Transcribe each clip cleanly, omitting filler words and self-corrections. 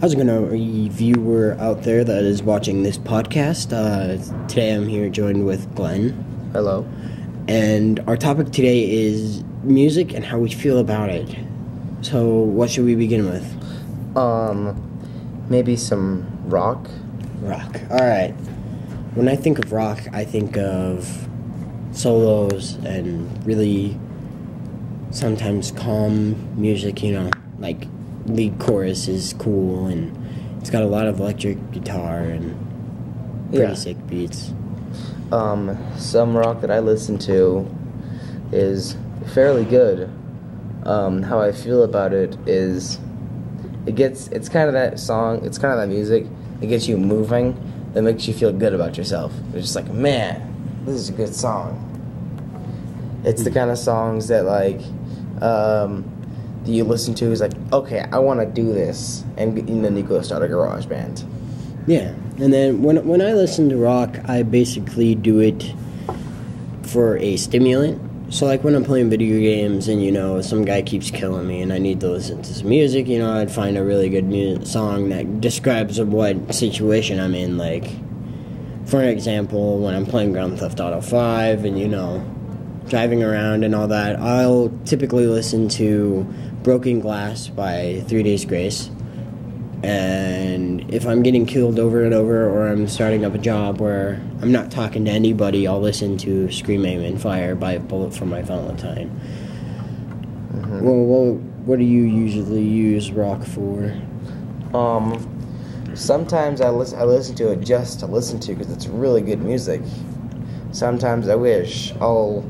How's it going, viewer out there that is watching this podcast? Today I'm here joined with Glen. Hello. And our topic today is music and how we feel about it. So what should we begin with? Maybe some rock. Rock. Alright. When I think of rock, I think of solos and really sometimes calm music, like lead chorus is cool and it's got a lot of electric guitar and pretty sick beats. Some rock that I listen to is fairly good. How I feel about it is it's kind of that song, it's kind of that music, it gets you moving, that makes you feel good about yourself. It's just like, man, this is a good song. It's the kind of songs that you listen to is like, okay, I want to do this, and then you go start a garage band. Yeah, and then when I listen to rock, I basically do it for a stimulant. So like when I'm playing video games and some guy keeps killing me and I need to listen to some music, I'd find a really good song that describes what situation I'm in. Like, for an example, when I'm playing Grand Theft Auto 5 and driving around and all that, I'll typically listen to Broken Glass by 3 Days Grace. And if I'm getting killed over and over, or I'm starting up a job where I'm not talking to anybody, I'll listen to Scream, Aim, and Fire by Bullet for My Valentine. Mm-hmm. Well, what do you usually use rock for? Sometimes I listen to it just to listen to because it's really good music. Sometimes I wish all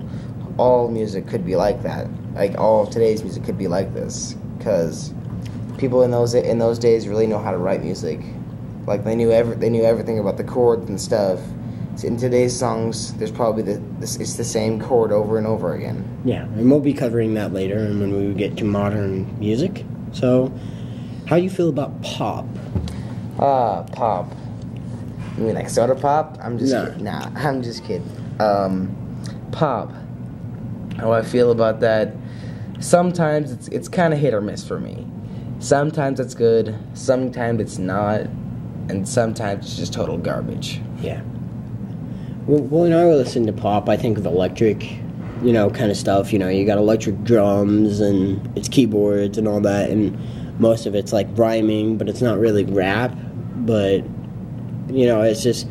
music could be like that. Like all of today's music could be like this, because people in those days really know how to write music. Like they knew everything about the chords and stuff. So in today's songs, there's probably it's the same chord over and over again. Yeah, and we'll be covering that later, and when we get to modern music. So, how do you feel about pop? Pop. You mean like soda pop? I'm just kidding. Nah, I'm just kidding. Pop. How I feel about that? Sometimes it's kind of hit or miss for me. Sometimes it's good, sometimes it's not, and sometimes it's just total garbage. Yeah. Well, when I listen to pop, I think of electric, kind of stuff. You got electric drums and it's keyboards and all that, and most of it's like rhyming, but it's not really rap. But it's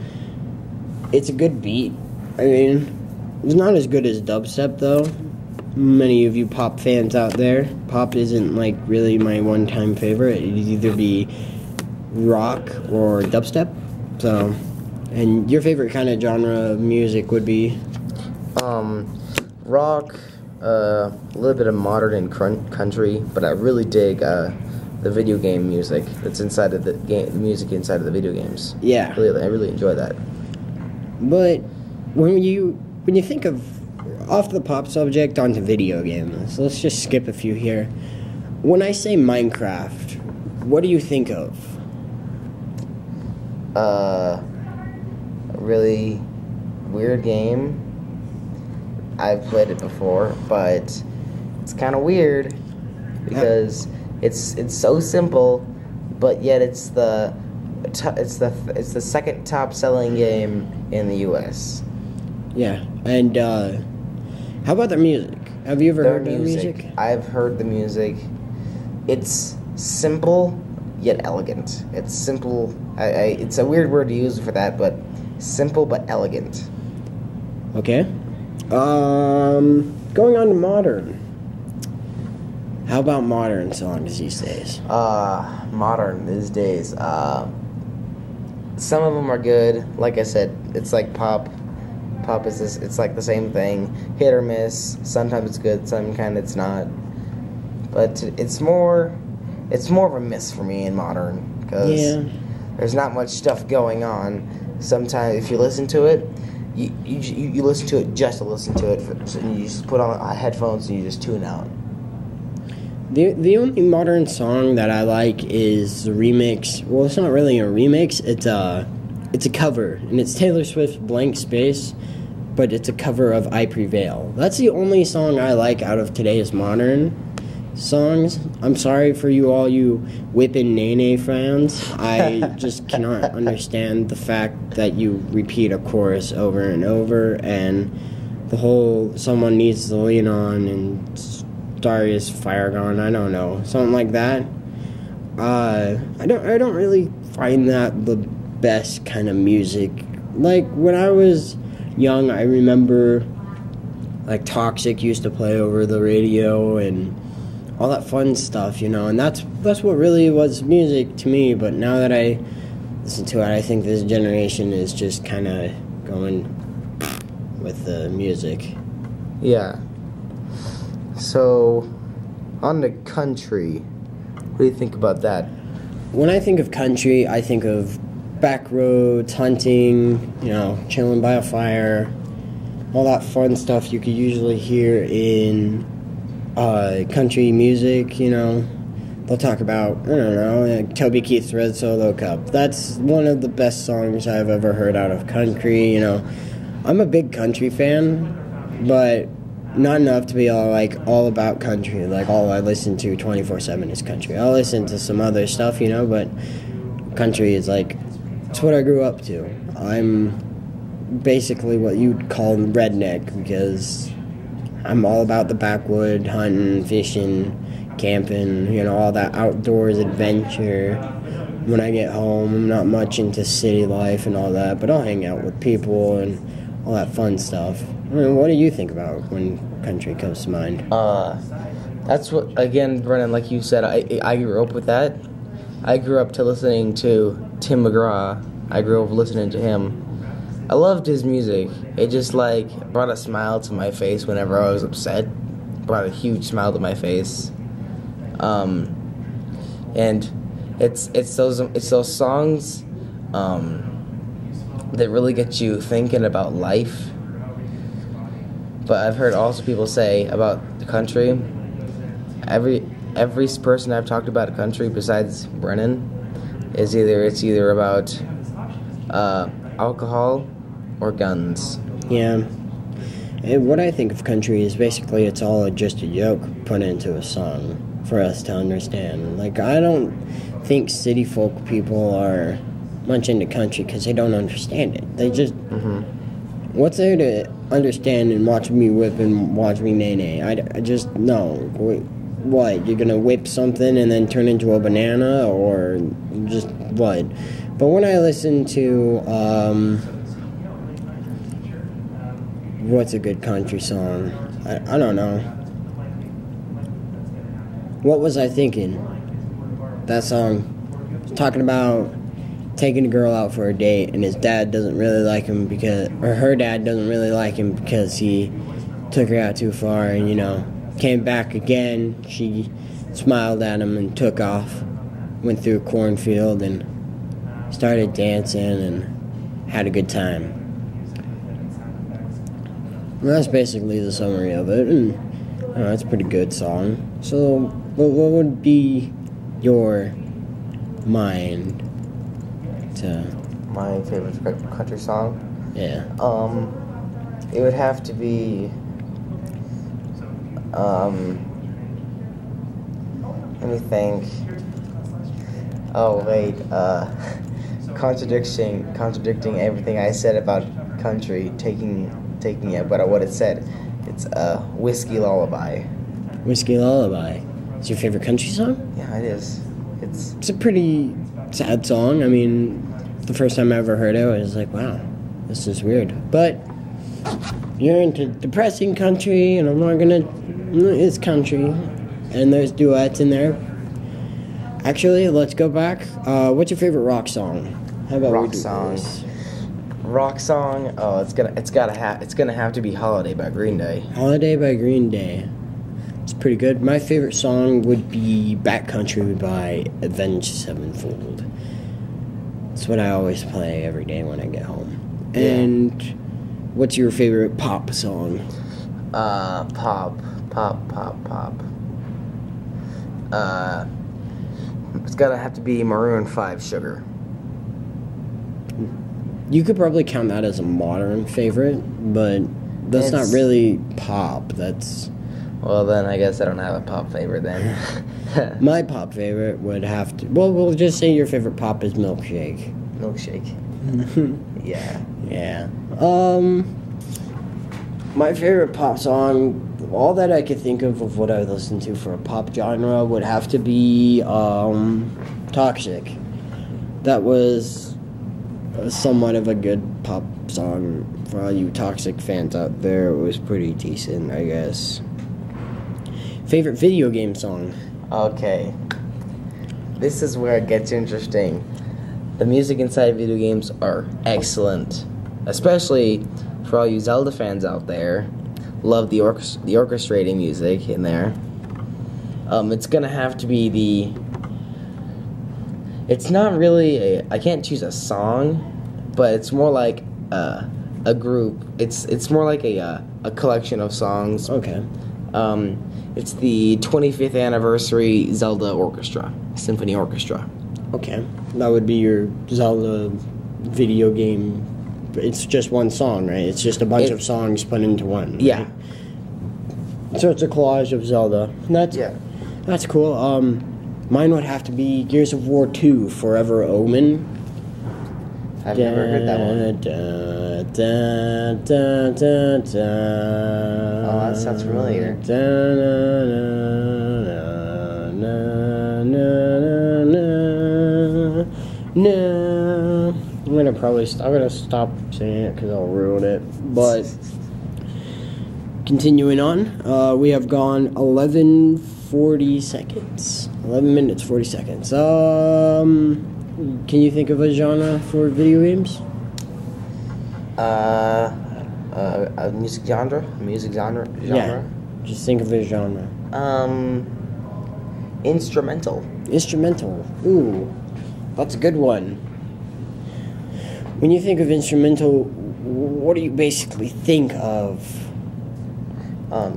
a good beat. I mean, it's not as good as dubstep though. Many of you pop fans out there, pop isn't like really my one-time favorite. It'd either be rock or dubstep. So, and your favorite kind of genre of music would be? Rock, a little bit of modern and country, but I really dig the video game music that's inside of the music inside of the video games. Yeah, I really enjoy that. But when you think of off the pop subject onto video games, let's just skip a few here. When I say Minecraft, what do you think of? A really weird game. I've played it before, but it's kind of weird because it's so simple, but yet it's the second top selling game in the U.S. Yeah, and how about their music? Have you ever heard their music? I've heard the music. It's simple yet elegant. It's simple. It's a weird word to use for that, but simple but elegant. Okay. Going on to modern. How about modern songs these days? Modern these days. Some of them are good. Like I said, it's like pop. Pop is this. It's like the same thing, hit or miss. Sometimes it's good, sometimes it's not. But it's more of a miss for me in modern because there's not much stuff going on. Sometimes if you listen to it, you listen to it just to listen to it, and you just put on headphones and you just tune out. The only modern song that I like is the remix. Well, it's not really a remix. It's a cover, and it's Taylor Swift's Blank Space, but it's a cover of I Prevail. That's the only song I like out of today's modern, songs. I'm sorry for all you Whippin' Nene fans. I just cannot understand the fact that you repeat a chorus over and over, and the whole "someone needs to lean on" and "Darius Fire Gone," I don't know, something like that. I don't really find that the best kind of music. Like when I was young, I remember like Toxic used to play over the radio and all that fun stuff, and that's what really was music to me. But now that I listen to it, I think this generation is just kind of going with the music. Yeah. So, on the country, what do you think about that? When I think of country, I think of back roads, hunting, chilling by a fire, all that fun stuff you could usually hear in country music. They'll talk about, I don't know, like Toby Keith's Red Solo Cup. That's one of the best songs I've ever heard out of country. I'm a big country fan, but not enough to be all about country. Like all I listen to 24/7 is country. I'll listen to some other stuff, but country is it's what I grew up to. I'm basically what you'd call redneck because I'm all about the backwood, hunting, fishing, camping, all that outdoors adventure. When I get home, I'm not much into city life and all that, but I'll hang out with people and all that fun stuff. I mean, what do you think about when country comes to mind? That's what, again, Brennan, like you said, I grew up with that. I grew up to listening to Tim McGraw. I grew up listening to him. I loved his music. It just brought a smile to my face whenever I was upset. Brought a huge smile to my face. And it's those songs that really get you thinking about life. But I've heard also people say about the country. Every person I've talked about a country besides Brennan is either about alcohol or guns. Yeah. And what I think of country is basically it's all just a joke put into a song for us to understand. I don't think city folk people are much into country because they don't understand it. They just... What's there to understand and watch me whip and watch me nay? I just... No. What? You're going to whip something and then turn into a banana? Or just what? But when I listen to... what's a good country song? I don't know. What was I thinking? That song was talking about taking a girl out for a date, and his dad doesn't really like him or her dad doesn't really like him because he took her out too far, and came back again. She smiled at him and took off, went through a cornfield and started dancing and had a good time. And that's basically the summary of it, and it's a pretty good song. So, what would be your mind to... My favorite country song? Yeah. It would have to be... let me think. Oh, wait. Contradicting everything I said about country, taking it, but what it said. It's Whiskey Lullaby. Whiskey Lullaby. It's your favorite country song? Yeah, it is. It's a pretty sad song. I mean, the first time I ever heard it, I was like, wow, this is weird. But you're into depressing country, and I'm not gonna... It's country, and there's duets in there. Actually, let's go back. What's your favorite rock song? How about rock song? Rock song? Oh, it's gonna have to be "Holiday" by Green Day. "Holiday" by Green Day. It's pretty good. My favorite song would be "Backcountry" by Avenged Sevenfold. It's what I always play every day when I get home. Yeah. And what's your favorite pop song? Pop. It's gotta have to be Maroon 5, "Sugar." You could probably count that as a modern favorite, but that's not really pop. That's... Well, then I guess I don't have a pop favorite then. My pop favorite would have to. Well, we'll just say your favorite pop is Milkshake. Milkshake. Yeah. Yeah. My favorite pop song, all that I could think of what I listen to for a pop genre would have to be Toxic. That was somewhat of a good pop song for all you Toxic fans out there. It was pretty decent, I guess. Favorite video game song? Okay. This is where it gets interesting. The music inside video games are excellent. Especially for all you Zelda fans out there. Love the orchestrating music in there. It's gonna have to be the... It's not really I can't choose a song, but it's more like a group. It's more like a collection of songs. Okay. It's the 25th anniversary Zelda Orchestra, Symphony Orchestra. Okay. That would be your Zelda video game. It's just one song, right? It's just a bunch of songs put into one. Right? Yeah. So it's a collage of Zelda. Yeah. That's cool. Mine would have to be Gears of War 2, Forever Omen. I've never heard that one. Oh, that sounds familiar. I'm gonna stop saying it because I'll ruin it. But continuing on, we have gone 11:40 seconds. 11 minutes 40 seconds. Can you think of a genre for video games? A music genre? Yeah. Just think of a genre. Instrumental. Instrumental. Ooh, that's a good one. When you think of instrumental, what do you basically think of?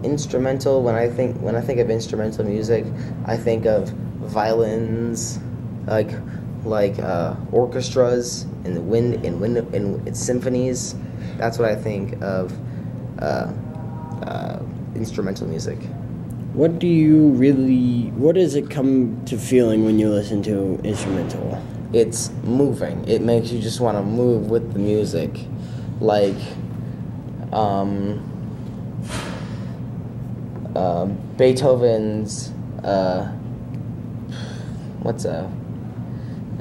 Instrumental. When I think of instrumental music, I think of violins, like orchestras and symphonies. That's what I think of instrumental music. What does it come to feeling when you listen to instrumental? It's moving. It makes you just want to move with the music. Like, Beethoven's,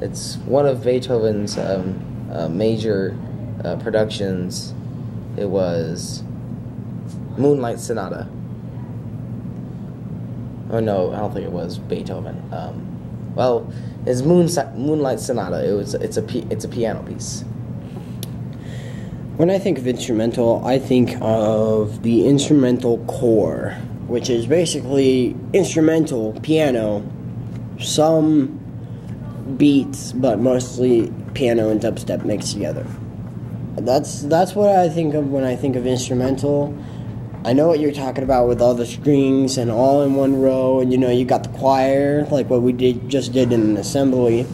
it's one of Beethoven's major productions. It was Moonlight Sonata. Oh no, I don't think it was Beethoven. Well, it's Moonlight Sonata. It's a piano piece. When I think of instrumental, I think of the instrumental core, which is basically instrumental piano, some beats, but mostly piano and dubstep mixed together. That's what I think of when I think of instrumental. I know what you're talking about with all the strings and all in one row, and you got the choir, like what we just did in an assembly.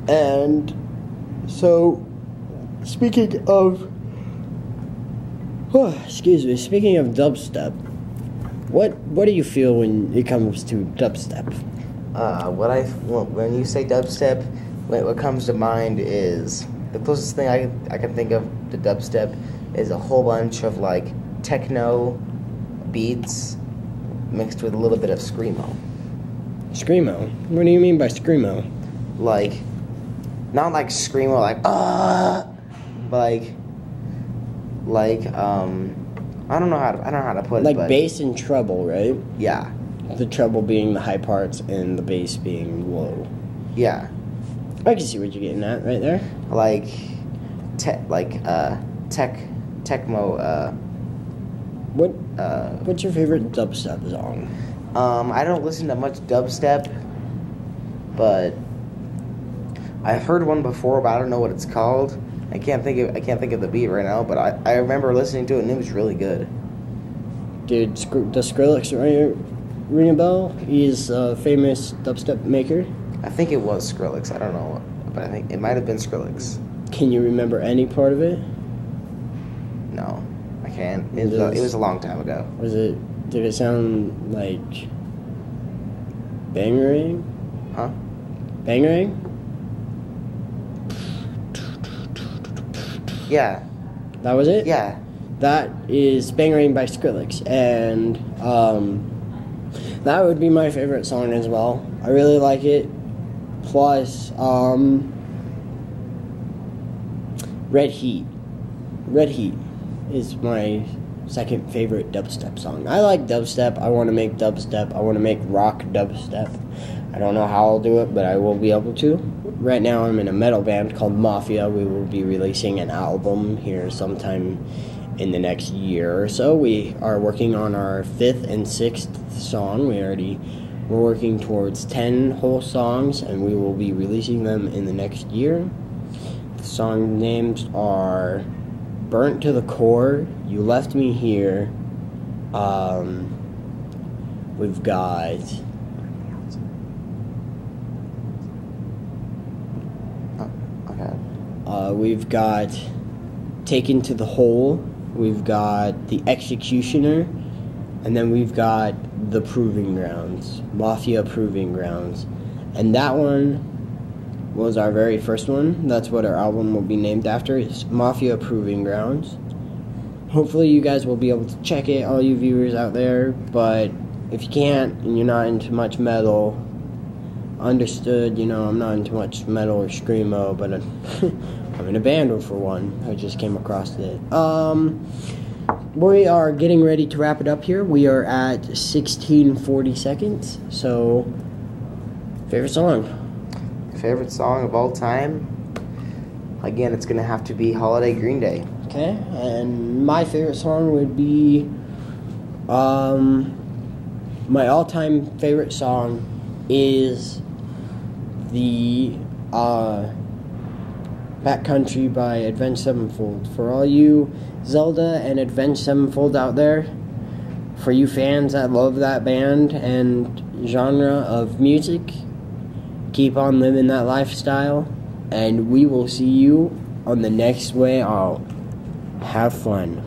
And so, speaking of dubstep, what do you feel when it comes to dubstep? When you say dubstep, what comes to mind is the closest thing I can think of to dubstep is a whole bunch of like techno beats mixed with a little bit of screamo. Screamo? What do you mean by screamo? Like, not like screamo, like but I don't know how to put it. Like bass and treble, right? Yeah. The treble being the high parts and the bass being low. Yeah. I can see what you're getting at right there. Like, techno. What's your favorite dubstep song? I don't listen to much dubstep, but I've heard one before, but I don't know what it's called. I can't think of the beat right now, but I remember listening to it and it was really good. Dude, does Skrillex ring a bell? He's a famous dubstep maker. I think it was Skrillex. I don't know, but I think it might have been Skrillex. Can you remember any part of it? No, I can't. It was a long time ago. Was it Did it sound like Bangarang? Huh? Bangarang? Yeah. That was it? Yeah. That is Bangarang by Skrillex, and that would be my favorite song as well. I really like it. Plus, Red Heat. Red Heat is my second favorite dubstep song. I like dubstep. I want to make dubstep. I want to make rock dubstep. I don't know how I'll do it, but I will be able to. Right now I'm in a metal band called Mafia. We will be releasing an album here sometime in the next year or so. We are working on our 5th and 6th song. We're working towards 10 whole songs, and we will be releasing them in the next year. The song names are Burnt to the Core, You Left Me Here. We've got we've got Taken to the Hole, we've got The Executioner, and then we've got The Proving Grounds, Mafia Proving Grounds. And that one was our very first one. That's what our album will be named after. It's Mafia Proving Grounds. Hopefully you guys will be able to check it, all you viewers out there. But if you can't and you're not into much metal, understood, you know, I'm not into much metal or screamo, but I'm in a band for one. I just came across it. We are getting ready to wrap it up here. We are at 16:40 seconds. So, favorite song? Favorite song of all time? Again, it's gonna have to be Holiday Green Day. Okay, and my favorite song would be, my all-time favorite song is the Backcountry by Avenged Sevenfold. For all you Zelda and Avenged Sevenfold out there, for you fans that love that band and genre of music, keep on living that lifestyle, and we will see you on the next way out. Have fun.